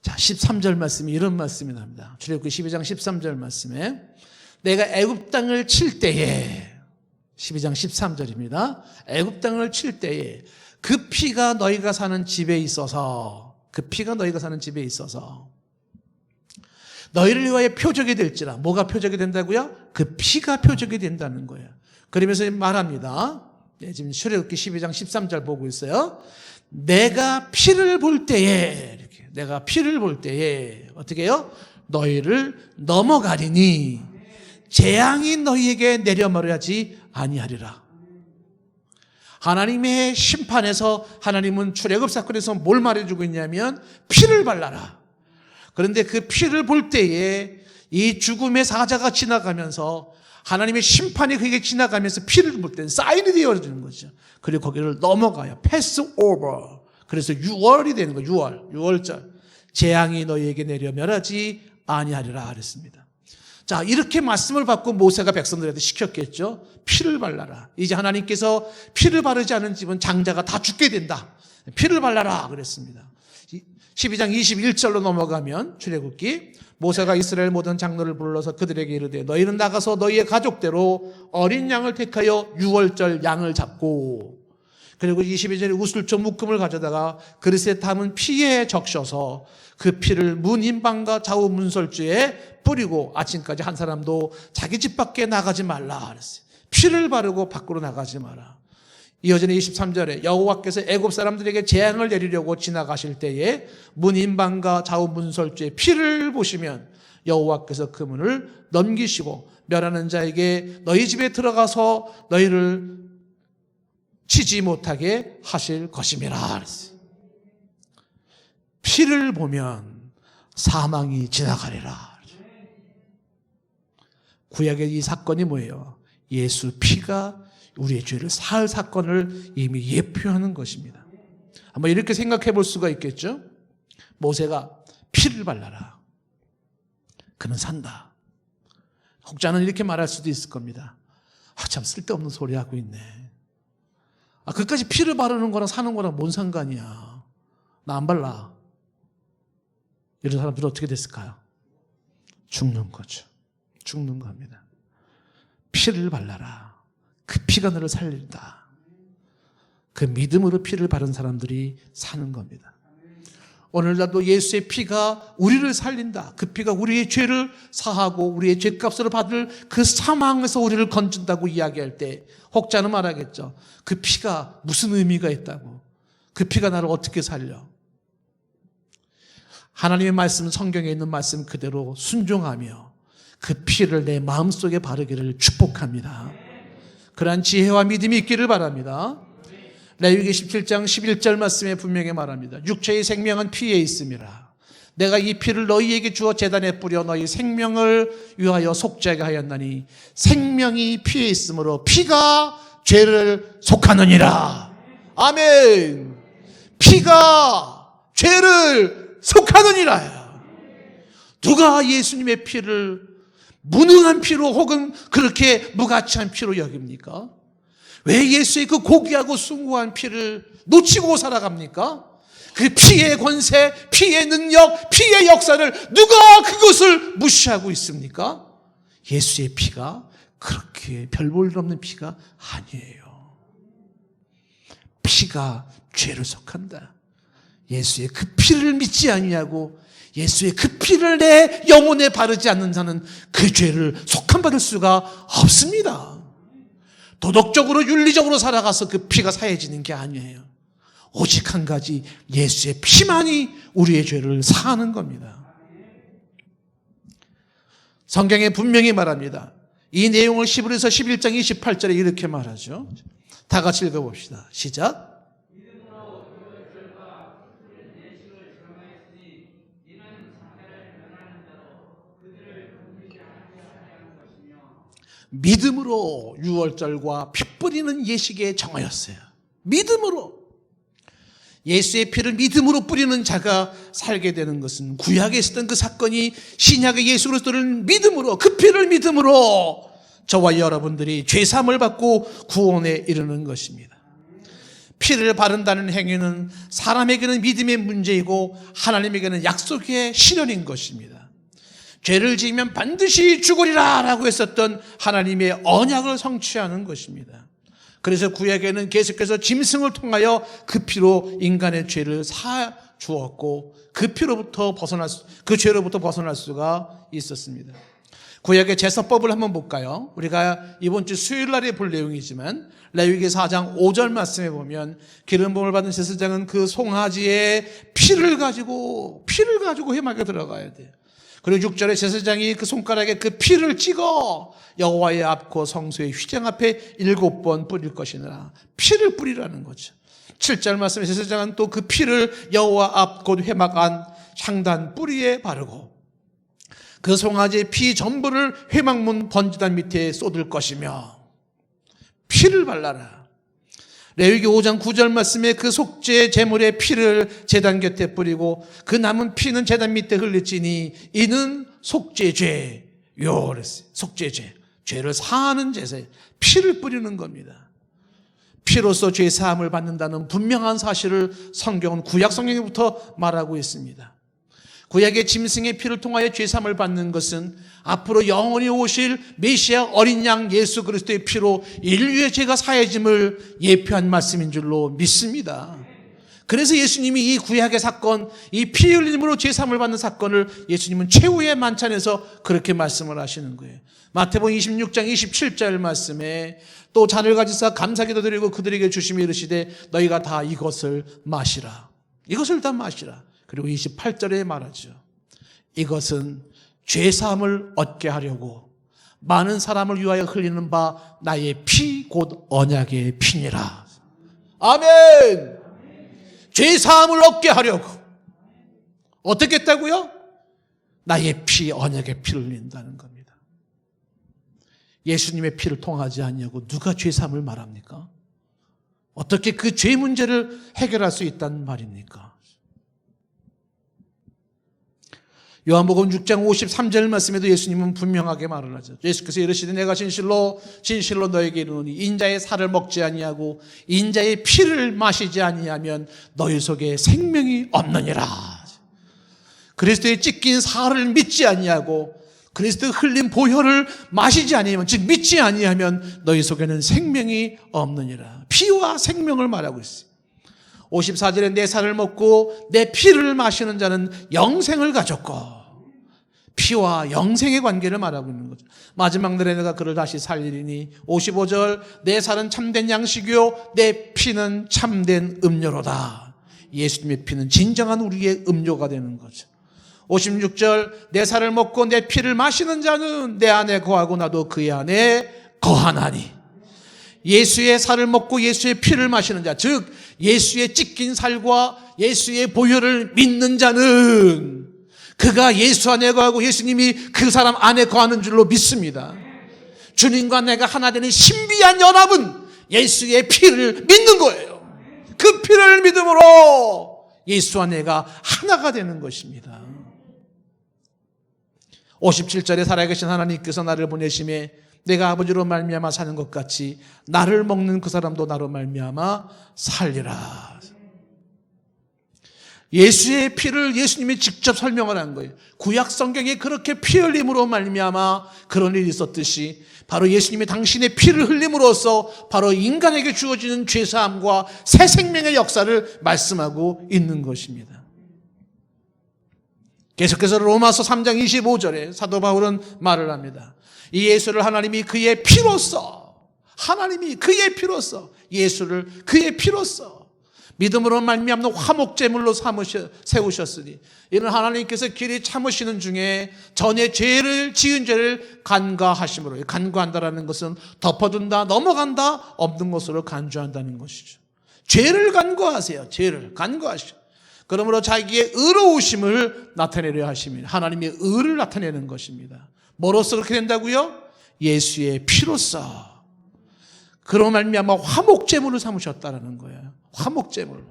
자, 13절 말씀이 이런 말씀이 납니다. 출애굽기 12장 13절 말씀에 내가 애굽 땅을 칠 때에 12장 13절입니다. 애굽 땅을 칠 때에 그 피가 너희가 사는 집에 있어서 너희를 위하여 표적이 될지라. 뭐가 표적이 된다고요? 그 피가 표적이 된다는 거예요. 그러면서 말합니다. 네, 지금 출애굽기 12장 13절 보고 있어요. 내가 피를 볼 때에 어떻게 해요? 너희를 넘어가리니 재앙이 너희에게 내려mar하지 아니하리라. 하나님의 심판에서 하나님은 출애굽 사건에서 뭘 말해주고 있냐면 피를 발라라. 그런데 그 피를 볼 때에 이 죽음의 사자가 지나가면서 하나님의 심판이 그에게 지나가면서 피를 볼 때는 사인이 되어지는 거죠. 그리고 거기를 넘어가요. 패스 오버. 그래서 6월이 되는 거예요. 6월절. 재앙이 너희에게 내려mar하지 아니하리라 그랬습니다. 자, 이렇게 말씀을 받고 모세가 백성들한테 시켰겠죠. 피를 발라라. 이제 하나님께서 피를 바르지 않은 집은 장자가 다 죽게 된다. 피를 발라라 그랬습니다. 12장 21절로 넘어가면 출애굽기 모세가 이스라엘 모든 장로를 불러서 그들에게 이르되 너희는 나가서 너희의 가족대로 어린 양을 택하여 유월절 양을 잡고 그리고 22절에 우슬초 묶음을 가져다가 그릇에 담은 피에 적셔서 그 피를 문인방과 좌우 문설주에 뿌리고 아침까지 한 사람도 자기 집 밖에 나가지 말라 그랬어요. 피를 바르고 밖으로 나가지 마라. 이어지는 23절에 여호와께서 애굽 사람들에게 재앙을 내리려고 지나가실 때에 문인방과 좌우 문설주에 피를 보시면 여호와께서 그 문을 넘기시고 멸하는 자에게 너희 집에 들어가서 너희를 치지 못하게 하실 것임이라 그랬어요. 피를 보면 사망이 지나가리라. 구약의 이 사건이 뭐예요? 예수 피가 우리의 죄를 사할 사건을 이미 예표하는 것입니다. 한번 이렇게 생각해 볼 수가 있겠죠? 모세가 피를 발라라. 그는 산다. 혹자는 이렇게 말할 수도 있을 겁니다. 참 쓸데없는 소리 하고 있네. 그까지 피를 바르는 거랑 사는 거랑 뭔 상관이야. 나 안 발라. 이런 사람들은 어떻게 됐을까요? 죽는 거죠. 죽는 겁니다. 피를 발라라. 그 피가 너를 살린다. 그 믿음으로 피를 바른 사람들이 사는 겁니다. 오늘날도 예수의 피가 우리를 살린다. 그 피가 우리의 죄를 사하고 우리의 죄값을 받을 그 사망에서 우리를 건진다고 이야기할 때 혹자는 말하겠죠. 그 피가 무슨 의미가 있다고. 그 피가 나를 어떻게 살려. 하나님의 말씀, 성경에 있는 말씀 그대로 순종하며 그 피를 내 마음속에 바르기를 축복합니다. 그러한 지혜와 믿음이 있기를 바랍니다. 레위기 17장 11절 말씀에 분명히 말합니다. 육체의 생명은 피에 있음이라. 내가 이 피를 너희에게 주어 제단에 뿌려 너희 생명을 위하여 속죄하게 하였나니 생명이 피에 있으므로 피가 죄를 속하느니라. 아멘. 피가 죄를 속하느니라. 누가 예수님의 피를 무능한 피로 혹은 그렇게 무가치한 피로 여깁니까? 왜 예수의 그 고귀하고 숭고한 피를 놓치고 살아갑니까? 그 피의 권세, 피의 능력, 피의 역사를 누가 그것을 무시하고 있습니까? 예수의 피가 그렇게 별 볼 일 없는 피가 아니에요. 피가 죄를 속한다. 예수의 그 피를 믿지 아니하고 예수의 그 피를 내 영혼에 바르지 않는 자는 그 죄를 속함받을 수가 없습니다. 도덕적으로 윤리적으로 살아가서 그 피가 사해지는 게 아니에요. 오직 한 가지 예수의 피만이 우리의 죄를 사하는 겁니다. 성경에 분명히 말합니다. 이 내용을 히브리서 11장 28절에 이렇게 말하죠. 다 같이 읽어봅시다. 시작. 믿음으로 유월절과 피 뿌리는 예식에 정하였어요. 믿음으로. 예수의 피를 믿음으로 뿌리는 자가 살게 되는 것은 구약에 있었던 그 사건이 신약의 예수 그리스도를 믿음으로, 그 피를 믿음으로 저와 여러분들이 죄사함을 받고 구원에 이르는 것입니다. 피를 바른다는 행위는 사람에게는 믿음의 문제이고 하나님에게는 약속의 실현인 것입니다. 죄를 지으면 반드시 죽으리라 라고 했었던 하나님의 언약을 성취하는 것입니다. 그래서 구약에는 계속해서 짐승을 통하여 그 피로 인간의 죄를 사 주었고 그 죄로부터 벗어날 수가 있었습니다. 구약의 제사법을 한번 볼까요? 우리가 이번 주 수요일 날에 볼 내용이지만 레위기 4장 5절 말씀에 보면 기름 부음을 받은 제사장은 그 송아지의 피를 가지고 회막에 들어가야 돼요. 그리고 6절에 제사장이 그 손가락에 그 피를 찍어 여호와의 앞과 성소의 휘장 앞에 7번 뿌릴 것이니라. 피를 뿌리라는 거죠. 7절 말씀에 제사장은 또 그 피를 여호와 앞 곧 회막 안 향단 뿌리에 바르고 그 송아지의 피 전부를 회막문 번지단 밑에 쏟을 것이며 피를 발라라. 레위기 5장 9절 말씀에 그 속죄 제물의 피를 제단 곁에 뿌리고 그 남은 피는 제단 밑에 흘릴지니 이는 속죄죄요 그랬어요. 속죄죄. 죄를 사하는 제사에 피를 뿌리는 겁니다. 피로써 죄 사함을 받는다는 분명한 사실을 성경은 구약 성경부터 말하고 있습니다. 구약의 짐승의 피를 통하여 죄 사함을 받는 것은 앞으로 영원히 오실 메시아 어린 양 예수 그리스도의 피로 인류의 죄가 사해짐을 예표한 말씀인 줄로 믿습니다. 그래서 예수님이 이 구약의 사건, 이 피 흘림으로 죄 사함을 받는 사건을 예수님은 최후의 만찬에서 그렇게 말씀을 하시는 거예요. 마태복음 26장 27절 말씀에 또 잔을 가지사 감사기도 드리고 그들에게 주시며 이르시되 너희가 다 이것을 마시라. 이것을 다 마시라. 그리고 28절에 말하죠. 이것은 죄사함을 얻게 하려고 많은 사람을 위하여 흘리는 바 나의 피 곧 언약의 피니라. 아멘. 죄사함을 얻게 하려고 어떻게 했다고요? 나의 피 언약의 피를 흘린다는 겁니다. 예수님의 피를 통하지 않냐고 누가 죄사함을 말합니까? 어떻게 그 죄 문제를 해결할 수 있다는 말입니까? 요한복음 6장 53절 말씀에도 예수님은 분명하게 말을 하죠. 예수께서 이르시되 내가 진실로 진실로 너에게 이르노니 인자의 살을 먹지 아니하고 인자의 피를 마시지 아니하면 너희 속에 생명이 없느니라. 그리스도의 찢긴 살을 믿지 아니하고 그리스도의 흘린 보혈을 마시지 아니하면, 즉 믿지 아니하면 너희 속에는 생명이 없느니라. 피와 생명을 말하고 있어요. 54절에 내 살을 먹고 내 피를 마시는 자는 영생을 가졌고, 피와 영생의 관계를 말하고 있는 거죠. 마지막 날에 내가 그를 다시 살리리니 55절 내 살은 참된 양식이요 내 피는 참된 음료로다. 예수님의 피는 진정한 우리의 음료가 되는 거죠. 56절 내 살을 먹고 내 피를 마시는 자는 내 안에 거하고 나도 그의 안에 거하나니. 예수의 살을 먹고 예수의 피를 마시는 자, 즉 예수의 찢긴 살과 예수의 보혈을 믿는 자는 그가 예수 안에 거하고 예수님이 그 사람 안에 거하는 줄로 믿습니다. 주님과 내가 하나 되는 신비한 연합은 예수의 피를 믿는 거예요. 그 피를 믿음으로 예수 안에가 하나가 되는 것입니다. 57절에 살아계신 하나님께서 나를 보내심에 내가 아버지로 말미암아 사는 것 같이 나를 먹는 그 사람도 나로 말미암아 살리라. 예수의 피를 예수님이 직접 설명을 한 거예요. 구약 성경에 그렇게 피 흘림으로 말미암아 그런 일이 있었듯이 바로 예수님이 당신의 피를 흘림으로써 바로 인간에게 주어지는 죄사함과 새 생명의 역사를 말씀하고 있는 것입니다. 계속해서 로마서 3장 25절에 사도 바울은 말을 합니다. 이 예수를 하나님이 그의 피로써, 하나님이 그의 피로써, 예수를 그의 피로써 믿음으로 말미암는 화목제물로 세우셨으니 이는 하나님께서 길이 참으시는 중에 전에 죄를 지은 죄를 간과하심으로, 간과한다라는 것은 덮어둔다, 넘어간다, 없는 것으로 간주한다는 것이죠. 죄를 간과하세요. 죄를 간과하시오. 그러므로 자기의 의로우심을 나타내려 하십니다. 하나님의 의를 나타내는 것입니다. 뭐로써 그렇게 된다고요? 예수의 피로써. 그로 말미암아 화목제물을 삼으셨다는 거예요. 화목제물.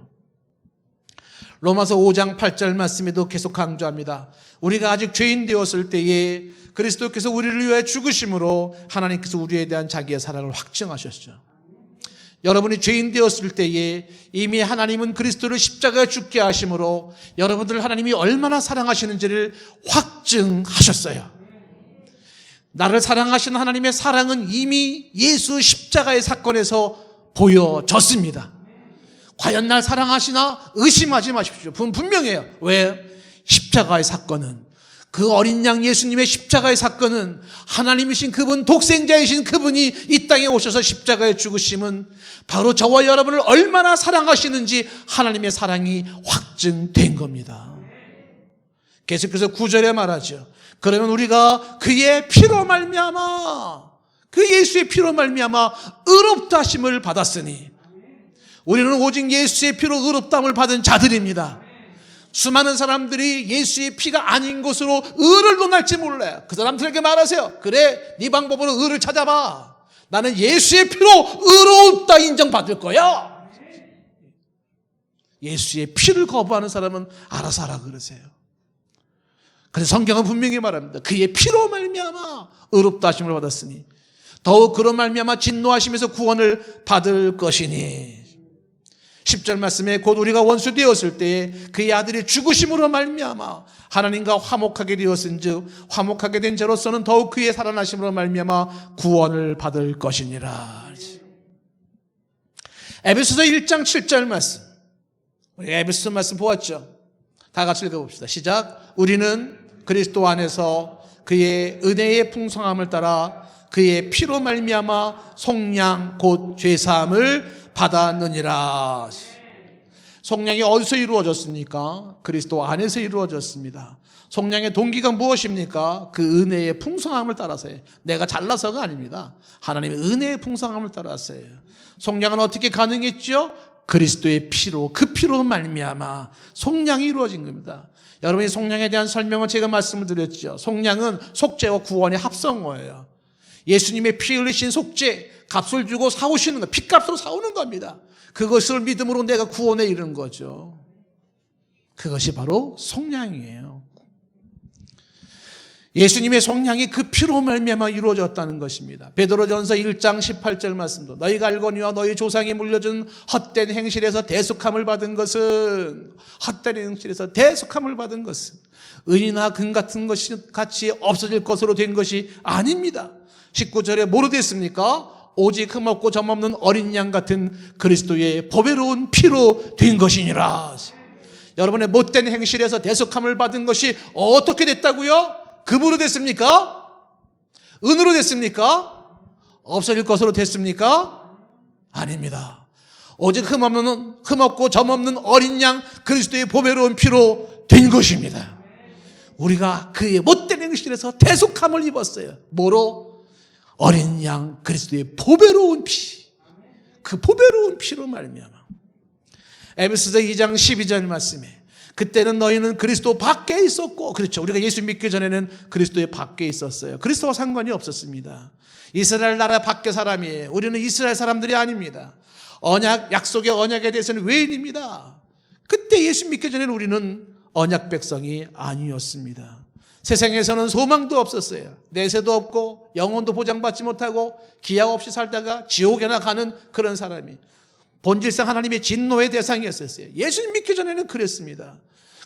로마서 5장 8절 말씀에도 계속 강조합니다. 우리가 아직 죄인 되었을 때에 그리스도께서 우리를 위하여 죽으심으로 하나님께서 우리에 대한 자기의 사랑을 확증하셨죠. 여러분이 죄인 되었을 때에 이미 하나님은 그리스도를 십자가에 죽게 하심으로 여러분들을 하나님이 얼마나 사랑하시는지를 확증하셨어요. 나를 사랑하시는 하나님의 사랑은 이미 예수 십자가의 사건에서 보여졌습니다. 과연 날 사랑하시나 의심하지 마십시오. 분명해요. 왜? 십자가의 사건은, 그 어린 양 예수님의 십자가의 사건은 하나님이신 그분, 독생자이신 그분이 이 땅에 오셔서 십자가에 죽으심은 바로 저와 여러분을 얼마나 사랑하시는지 하나님의 사랑이 확증된 겁니다. 계속해서 9절에 말하죠. 그러면 우리가 그의 피로 말미암아, 그 예수의 피로 말미암아 의롭다 하심을 받았으니, 우리는 오직 예수의 피로 의롭다함을 받은 자들입니다. 수많은 사람들이 예수의 피가 아닌 것으로 의를 논할지 몰라요. 그 사람들에게 말하세요. 그래, 네 방법으로 의를 찾아봐. 나는 예수의 피로 의롭다 인정받을 거야. 예수의 피를 거부하는 사람은 알아서 하라 그러세요. 그래서 성경은 분명히 말합니다. 그의 피로 말미암아 의롭다 하심을 받았으니, 더욱 그런 말미암아 진노하시면서 구원을 받을 것이니. 10절 말씀에 곧 우리가 원수 되었을 때에 그의 아들이 죽으심으로 말미암아 하나님과 화목하게 되었은즉 화목하게 된 자로서는 더욱 그의 살아나심으로 말미암아 구원을 받을 것이니라. 에베소서 1장 7절 말씀, 우리가 에베소서 말씀 보았죠? 다 같이 읽어봅시다. 시작. 우리는 그리스도 안에서 그의 은혜의 풍성함을 따라 그의 피로 말미암아 속량 곧 죄사함을 받았느니라. 속량이 어디서 이루어졌습니까? 그리스도 안에서 이루어졌습니다. 속량의 동기가 무엇입니까? 그 은혜의 풍성함을 따라서예요. 내가 잘나서가 아닙니다. 하나님의 은혜의 풍성함을 따라서예요. 속량은 어떻게 가능했죠? 그리스도의 피로, 그 피로 말미암아 속량이 이루어진 겁니다. 여러분이 속량에 대한 설명을 제가 말씀을 드렸죠. 속량은 속죄와 구원의 합성어예요. 예수님의 피 흘리신 속죄, 값을 주고 사오시는 것, 핏값으로 사오는 겁니다. 그것을 믿음으로 내가 구원에 이르는 거죠. 그것이 바로 속량이에요. 예수님의 속량이 그 피로 말미암아 이루어졌다는 것입니다. 베드로전서 1장 18절 말씀도 너희가 알거니와 너희 조상이 물려준 헛된 행실에서 대속함을 받은 것은 헛된 행실에서 대속함을 받은 것은 은이나 금 같은 것이 같이 없어질 것으로 된 것이 아닙니다. 19절에 뭐로 됐습니까? 오직 흠없고 점없는 어린 양 같은 그리스도의 보배로운 피로 된 것이니라. 여러분의 못된 행실에서 대속함을 받은 것이 어떻게 됐다고요? 금으로 됐습니까? 은으로 됐습니까? 없어질 것으로 됐습니까? 아닙니다. 오직 흠없고 점없는 어린 양 그리스도의 보배로운 피로 된 것입니다. 우리가 그의 못된 행실에서 대속함을 입었어요. 뭐로? 어린 양 그리스도의 보배로운 피, 그 보배로운 피로 말미암아. 에베소서 2장 12절 말씀에 그때는 너희는 그리스도 밖에 있었고, 그렇죠, 우리가 예수 믿기 전에는 그리스도의 밖에 있었어요. 그리스도와 상관이 없었습니다. 이스라엘 나라 밖의 사람이에요. 우리는 이스라엘 사람들이 아닙니다. 약속의 언약에 대해서는 외인입니다. 그때 예수 믿기 전에는 우리는 언약 백성이 아니었습니다. 세상에서는 소망도 없었어요. 내세도 없고 영혼도 보장받지 못하고 기약 없이 살다가 지옥에나 가는 그런 사람이 본질상 하나님의 진노의 대상이었어요. 예수님 믿기 전에는 그랬습니다.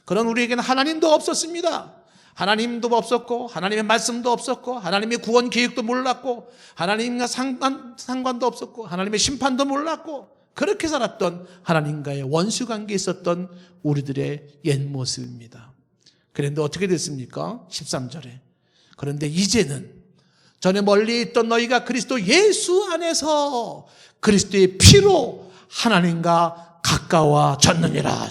그런 우리에게는 하나님도 없었습니다. 하나님도 없었고 하나님의 말씀도 없었고 하나님의 구원 계획도 몰랐고 하나님과 상관도 없었고 하나님의 심판도 몰랐고 그렇게 살았던 하나님과의 원수관계에 있었던 우리들의 옛 모습입니다. 그런데 어떻게 됐습니까? 13절에 그런데 이제는 전에 멀리 있던 너희가 그리스도 예수 안에서 그리스도의 피로 하나님과 가까워졌느니라.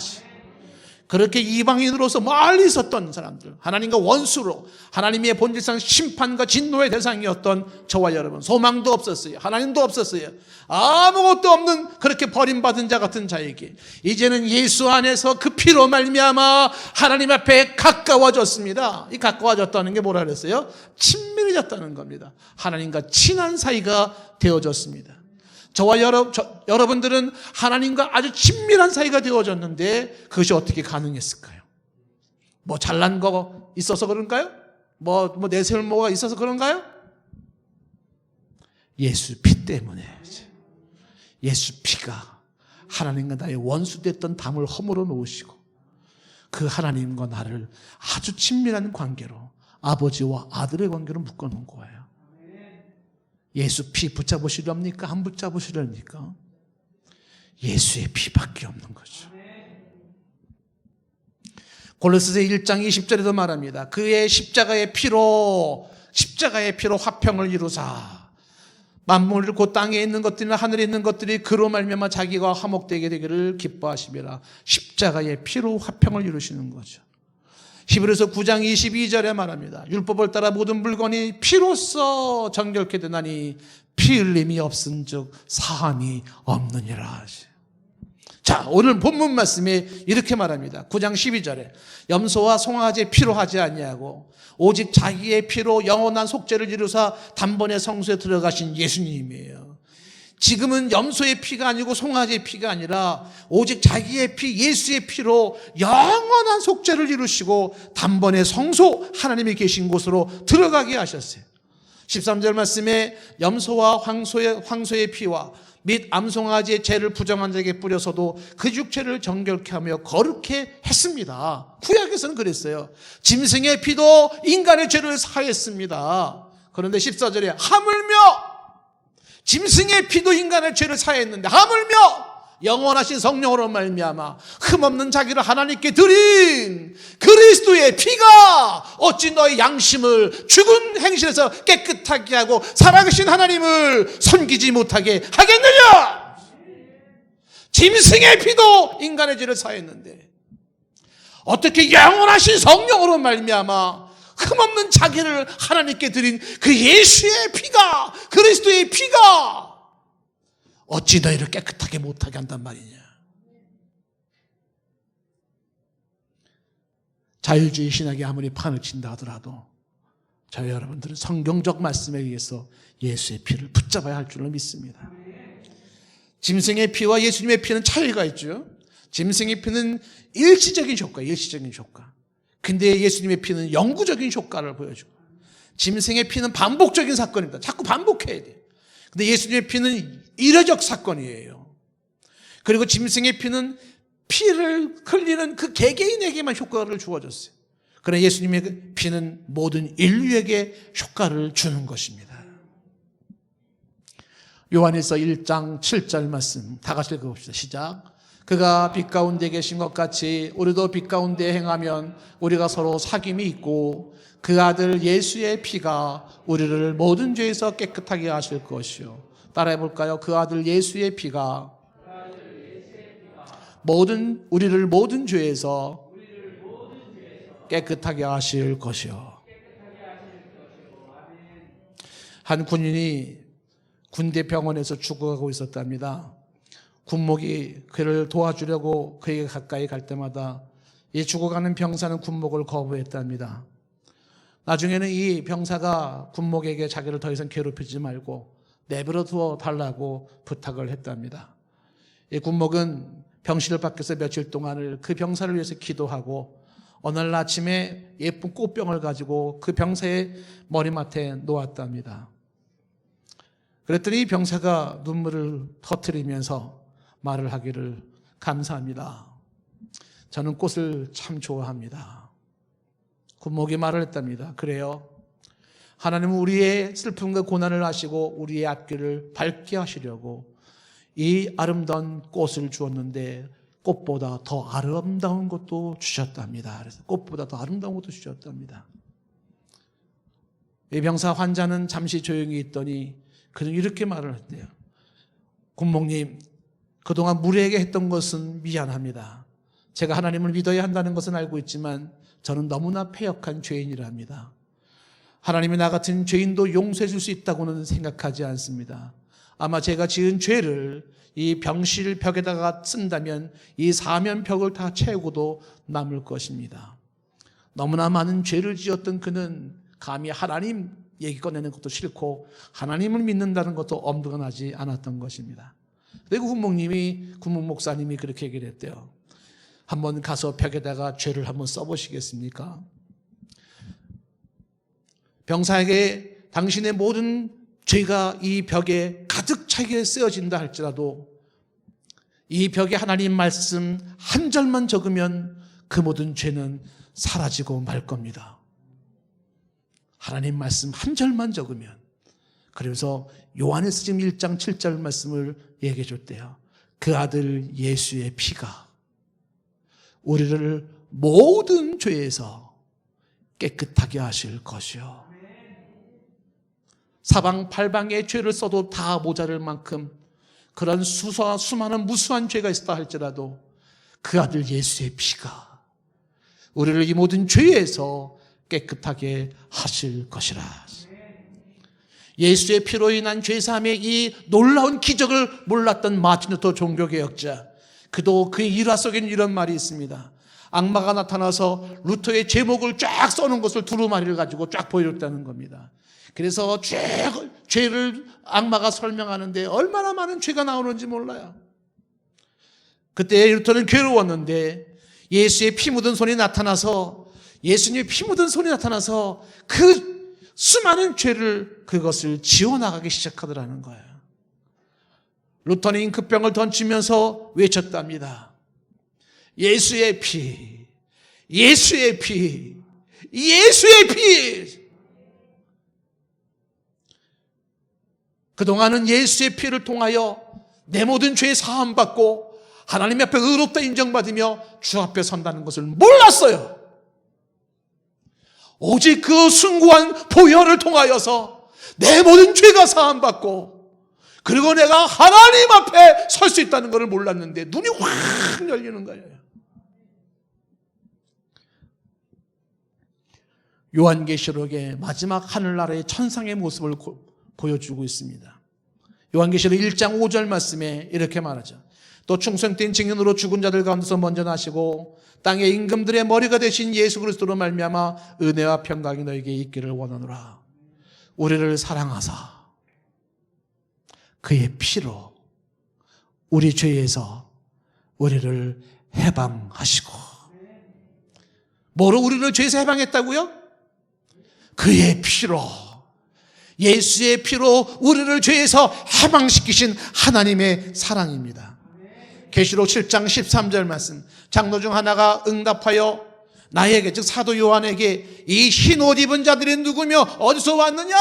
그렇게 이방인으로서 멀리 있었던 사람들, 하나님과 원수로 하나님의 본질상 심판과 진노의 대상이었던 저와 여러분, 소망도 없었어요. 하나님도 없었어요. 아무것도 없는 그렇게 버림받은 자 같은 자에게 이제는 예수 안에서 그 피로 말미암아 하나님 앞에 가까워졌습니다. 이 가까워졌다는 게 뭐라 그랬어요? 친밀해졌다는 겁니다. 하나님과 친한 사이가 되어졌습니다. 저와 여러분들은 하나님과 아주 친밀한 사이가 되어졌는데 그것이 어떻게 가능했을까요? 뭐 잘난 거 있어서 그런가요? 뭐 내세울 뭐가 있어서 그런가요? 예수 피 때문에. 예수 피가 하나님과 나의 원수됐던 담을 허물어 놓으시고 그 하나님과 나를 아주 친밀한 관계로 아버지와 아들의 관계로 묶어 놓은 거예요. 예수 피 붙잡으시렵니까? 안 붙잡으시렵니까? 예수의 피밖에 없는 거죠. 골로새서 1장 20절에도 말합니다. 그의 십자가의 피로 화평을 이루사 만물을 곧 땅에 있는 것들이나 하늘에 있는 것들이 그로 말미암아 자기가 화목되게 되기를 기뻐하시리라. 십자가의 피로 화평을 이루시는 거죠. 히브리서 9장 22절에 말합니다. 율법을 따라 모든 물건이 피로써 정결케 되나니 피 흘림이 없은즉 사함이 없느니라. 자, 오늘 본문 말씀에 이렇게 말합니다. 9장 12절에 염소와 송아지의 피로 하지 아니하고 오직 자기의 피로 영원한 속죄를 이루사 단번에 성소에 들어가신 예수님이에요. 지금은 염소의 피가 아니고 송아지의 피가 아니라 오직 자기의 피, 예수의 피로 영원한 속죄를 이루시고 단번에 성소, 하나님이 계신 곳으로 들어가게 하셨어요. 13절 말씀에 염소와 황소의 피와 및 암송아지의 죄를 부정한 자에게 뿌려서도 그 육체를 정결케 하며 거룩해 했습니다. 구약에서는 그랬어요. 짐승의 피도 인간의 죄를 사했습니다. 그런데 14절에 하물며 짐승의 피도 인간의 죄를 사했는데 하물며 영원하신 성령으로 말미암아 흠없는 자기를 하나님께 드린 그리스도의 피가 어찌 너의 양심을 죽은 행실에서 깨끗하게 하고 살아계신 하나님을 섬기지 못하게 하겠느냐? 짐승의 피도 인간의 죄를 사했는데 어떻게 영원하신 성령으로 말미암아 흠없는 자기를 하나님께 드린 그 예수의 피가, 그리스도의 피가 어찌 너희를 깨끗하게 못하게 한단 말이냐? 자유주의 신학이 아무리 판을 친다 하더라도 저희 여러분들은 성경적 말씀에 의해서 예수의 피를 붙잡아야 할 줄로 믿습니다. 짐승의 피와 예수님의 피는 차이가 있죠. 짐승의 피는 일시적인 효과. 근데 예수님의 피는 영구적인 효과를 보여주고, 짐승의 피는 반복적인 사건입니다. 자꾸 반복해야 돼요. 근데 예수님의 피는 일회적 사건이에요. 그리고 짐승의 피는 피를 흘리는 그 개개인에게만 효과를 주어졌어요. 그러나 예수님의 피는 모든 인류에게 효과를 주는 것입니다. 요한일서 1장 7절 말씀 다 같이 읽어봅시다. 시작. 그가 빛 가운데 계신 것 같이 우리도 빛 가운데 행하면 우리가 서로 사귐이 있고 그 아들 예수의 피가 우리를 모든 죄에서 깨끗하게 하실 것이요. 따라해 볼까요? 그 아들 예수의 피가 우리를 모든 죄에서 깨끗하게 하실 것이요. 한 군인이 군대 병원에서 죽어가고 있었답니다. 군목이 그를 도와주려고 그에게 가까이 갈 때마다 이 죽어가는 병사는 군목을 거부했답니다. 나중에는 이 병사가 군목에게 자기를 더 이상 괴롭히지 말고 내버려 두어 달라고 부탁을 했답니다. 이 군목은 병실 밖에서 며칠 동안을 그 병사를 위해서 기도하고 어느 날 아침에 예쁜 꽃병을 가지고 그 병사의 머리맡에 놓았답니다. 그랬더니 이 병사가 눈물을 터뜨리면서 말을 하기를, 감사합니다. 저는 꽃을 참 좋아합니다. 군목이 말을 했답니다. 그래요. 하나님은 우리의 슬픔과 고난을 아시고 우리의 앞길을 밝게 하시려고 이 아름다운 꽃을 주었는데 꽃보다 더 아름다운 것도 주셨답니다. 그래서 꽃보다 더 아름다운 것도 주셨답니다. 이 병사 환자는 잠시 조용히 있더니 그는 이렇게 말을 했대요. 군목님, 그동안 무리에게 했던 것은 미안합니다. 제가 하나님을 믿어야 한다는 것은 알고 있지만 저는 너무나 패역한 죄인이랍니다. 하나님이 나 같은 죄인도 용서해 줄 수 있다고는 생각하지 않습니다. 아마 제가 지은 죄를 이 병실 벽에다가 쓴다면 이 사면벽을 다 채우고도 남을 것입니다. 너무나 많은 죄를 지었던 그는 감히 하나님 얘기 꺼내는 것도 싫고 하나님을 믿는다는 것도 엄두가 나지 않았던 것입니다. 그리고 군목 목사님이 그렇게 얘기를 했대요. 한번 가서 벽에다가 죄를 한번 써보시겠습니까? 병사에게 당신의 모든 죄가 이 벽에 가득 차게 쓰여진다 할지라도 이 벽에 하나님 말씀 한 절만 적으면 그 모든 죄는 사라지고 말 겁니다. 하나님 말씀 한 절만 적으면. 그래서 요한에서 지금 1장 7절 말씀을 얘기해 줬대요. 그 아들 예수의 피가 우리를 모든 죄에서 깨끗하게 하실 것이요. 사방팔방의 죄를 써도 다 모자랄 만큼 그런 수많은 무수한 죄가 있다 할지라도 그 아들 예수의 피가 우리를 이 모든 죄에서 깨끗하게 하실 것이라. 예수의 피로 인한 죄사함의 이 놀라운 기적을 몰랐던 마틴 루터 종교개혁자, 그도 그의 일화 속에는 이런 말이 있습니다. 악마가 나타나서 루터의 제목을 쫙 써놓은 것을 두루마리를 가지고 쫙 보여줬다는 겁니다. 그래서 죄를 악마가 설명하는데 얼마나 많은 죄가 나오는지 몰라요. 그때 루터는 괴로웠는데 예수의 피 묻은 손이 나타나서 그 수많은 죄를 그것을 지워나가기 시작하더라는 거예요. 루터는 잉크병을 던지면서 외쳤답니다. 예수의 피, 예수의 피, 예수의 피. 그동안은 예수의 피를 통하여 내 모든 죄 사함 받고 하나님 앞에 의롭다 인정받으며 주 앞에 선다는 것을 몰랐어요. 오직 그 숭고한 보혈을 통하여서 내 모든 죄가 사함 받고 그리고 내가 하나님 앞에 설 수 있다는 것을 몰랐는데 눈이 확 열리는 거예요. 요한계시록의 마지막 하늘나라의 천상의 모습을 보여주고 있습니다. 요한계시록 1장 5절 말씀에 이렇게 말하죠. 또 충성된 증인으로 죽은 자들 가운데서 먼저 나시고 땅의 임금들의 머리가 되신 예수 그리스도로 말미암아 은혜와 평강이 너에게 있기를 원하노라. 우리를 사랑하사 그의 피로 우리 죄에서 우리를 해방하시고. 뭐로 우리를 죄에서 해방했다고요? 그의 피로, 예수의 피로 우리를 죄에서 해방시키신 하나님의 사랑입니다. 계시록 7장 13절 말씀, 장로 중 하나가 응답하여 나에게, 즉 사도 요한에게 이 흰옷 입은 자들이 누구며 어디서 왔느냐?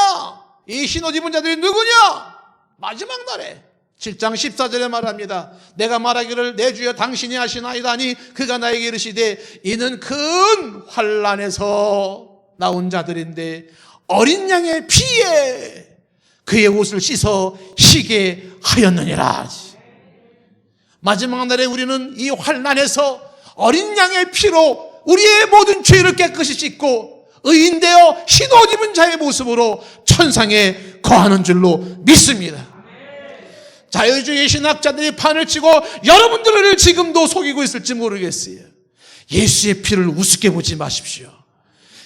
이 흰옷 입은 자들이 누구냐? 마지막 날에 7장 14절에 말합니다. 내가 말하기를 내 주여 당신이 하시나이다니 그가 나에게 이르시되 이는 큰 환난에서 나온 자들인데 어린 양의 피에 그의 옷을 씻어 쉬게 하였느니라. 마지막 날에 우리는 이 환난에서 어린 양의 피로 우리의 모든 죄를 깨끗이 씻고 의인되어 흰옷 입은 자의 모습으로 천상에 거하는 줄로 믿습니다. 자유주의 신학자들이 판을 치고 여러분들을 지금도 속이고 있을지 모르겠어요. 예수의 피를 우습게 보지 마십시오.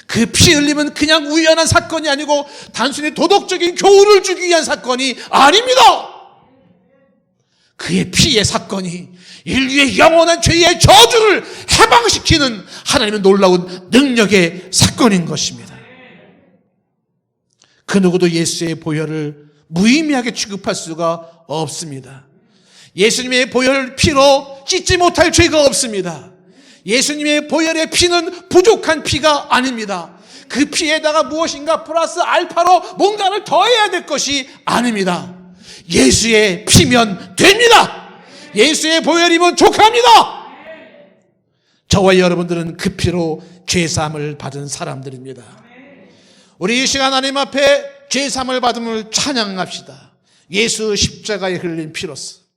그 피 흘림은 그냥 우연한 사건이 아니고 단순히 도덕적인 교훈을 주기 위한 사건이 아닙니다. 그의 피의 사건이 인류의 영원한 죄의 저주를 해방시키는 하나님의 놀라운 능력의 사건인 것입니다. 그 누구도 예수의 보혈을 무의미하게 취급할 수가 없습니다. 예수님의 보혈 피로 씻지 못할 죄가 없습니다. 예수님의 보혈의 피는 부족한 피가 아닙니다. 그 피에다가 무엇인가 플러스 알파로 뭔가를 더해야 될 것이 아닙니다. 예수의 피면 됩니다. 예수의 보혈이면 족합니다. 저와 여러분들은 그 피로 죄사함을 받은 사람들입니다. 우리 이 시간 하나님 앞에 죄사함을 받음을 찬양합시다. 예수 십자가에 흘린 피로서